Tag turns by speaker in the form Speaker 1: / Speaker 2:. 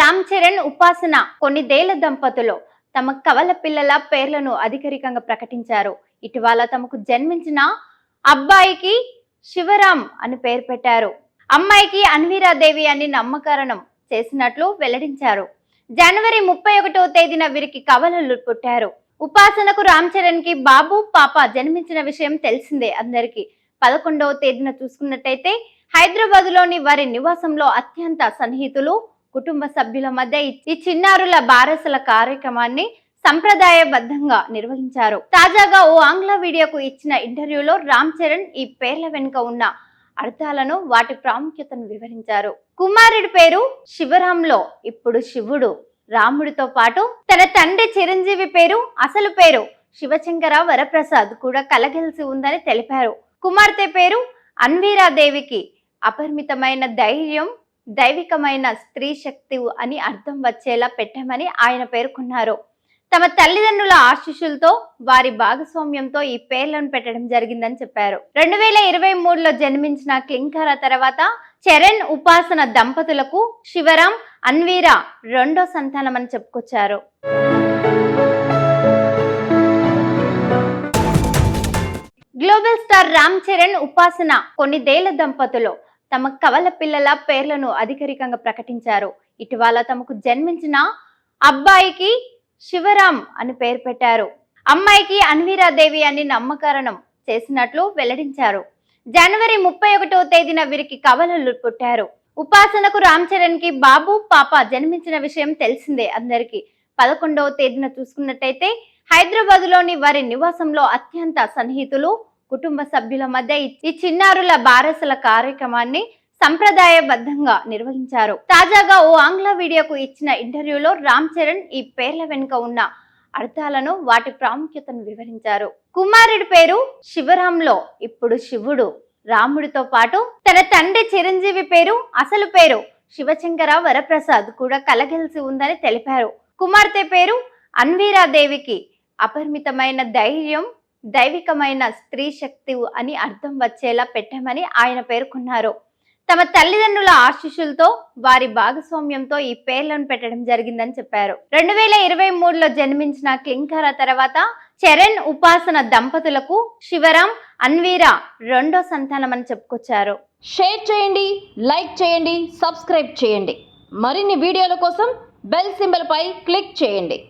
Speaker 1: రామ్ చరణ్, ఉపాసన కొన్నిదేళ్ల దంపతులు తమ కవల పిల్లల పేర్లను అధికారికంగా ప్రకటించారు. ఇటీవల తమకు జన్మించిన అబ్బాయికి శివరాం అని పేరు పెట్టారు. అమ్మాయికి అన్వీరాదేవి అని నామకరణం చేసినట్లు వెల్లడించారు. జనవరి 31వ తేదీన వీరికి కవలలు పుట్టారు. ఉపాసనకు రామ్ చరణ్ కి బాబు, పాప జన్మించిన విషయం తెలిసిందే అందరికీ. 11వ తేదీన చూసుకున్నట్టయితే హైదరాబాద్ లోని వారి నివాసంలో అత్యంత సన్నిహితులు, కుటుంబ సభ్యుల మధ్య ఈ చిన్నారుల బారసల కార్యక్రమాన్ని సంప్రదాయబద్ధంగా నిర్వహించారు. తాజాగా ఓ ఆంగ్ల వీడియోకు ఇచ్చిన ఇంటర్వ్యూలో రామ్ చరణ్ ఈ పేర్ల వెనుక ఉన్న అర్థాలను, వాటి ప్రాముఖ్యతను వివరించారు. కుమారుడి పేరు శివరాంలో ఇప్పుడు శివుడు, రాముడితో పాటు తన తండ్రి చిరంజీవి పేరు, అసలు పేరు శివశంకర వరప్రసాద్ కూడా కలగలిసి ఉందని తెలిపారు. కుమార్తె పేరు అన్వీరాదేవికి అపరిమితమైన ధైర్యం, దైవికమైన స్త్రీ శక్తి అని అర్థం వచ్చేలా పెట్టామని ఆయన పేర్కొన్నారు. తమ తల్లిదండ్రుల ఆశీస్సులతో, వారి భాగస్వామ్యంతో ఈ పేర్లను పెట్టడం జరిగిందని చెప్పారు. 2023లో జన్మించిన క్లింకార తర్వాత చరణ్, ఉపాసన దంపతులకు శివరాం, అన్వీరా రెండో సంతానమని చెప్పుకొచ్చారు. గ్లోబల్ స్టార్ రామ్ చరణ్, ఉపాసన కొన్నిదేళ్ల దంపతులు తమ కవల పిల్లల పేర్లను అధికారికంగా ప్రకటించారు. ఇటీవల తమకు జన్మించిన అబ్బాయికి శివరాం అని పేరు పెట్టారు. అమ్మాయికి అన్వీరాదేవి అని నామకరణం చేసినట్లు వెల్లడించారు. జనవరి 31వ తేదీన వీరికి కవలలు పుట్టారు. ఉపాసనకు రామ్ చరణ్ కి బాబు, పాప జన్మించిన విషయం తెలిసిందే అందరికీ. 11వ తేదీన చూసుకున్నట్టయితే హైదరాబాద్ లోని వారి నివాసంలో అత్యంత సన్నిహితులు, కుటుంబ సభ్యుల మధ్య ఈ చిన్నారుల బారసల కార్యక్రమాన్ని సంప్రదాయబద్ధంగా నిర్వహించారు. తాజాగా ఓ ఆంగ్ల వీడియోకు ఇచ్చిన ఇంటర్వ్యూలో రామ్ చరణ్ ఈ పేర్ల వెనుక ఉన్న అర్థాలను, వాటి ప్రాముఖ్యతను వివరించారు. కుమారుడి పేరు శివరాంలో ఇప్పుడు శివుడు, రాముడితో పాటు తన తండ్రి చిరంజీవి పేరు, అసలు పేరు శివశంకర వరప్రసాద్ కూడా కలగలిసి ఉందని తెలిపారు. కుమార్తె పేరు అన్వీరాదేవికి అపరిమితమైన ధైర్యం, దైవికమైన స్త్రీ శక్తి అని అర్థం వచ్చేలా పెట్టామని ఆయన పేర్కొన్నారు. తమ తల్లిదండ్రుల ఆశీస్సులతో, వారి భాగస్వామ్యంతో ఈ పేర్లను పెట్టడం జరిగిందని చెప్పారు. 2023లో జన్మించిన క్లింకార తర్వాత చరణ్, ఉపాసన దంపతులకు శివరాం, అన్వీరా రెండో సంతానమని చెప్పుకొచ్చారు.
Speaker 2: షేర్ చేయండి, లైక్ చేయండి, సబ్స్క్రైబ్ చేయండి. మరిన్ని వీడియోల కోసం బెల్ సింబల్ పై క్లిక్ చేయండి.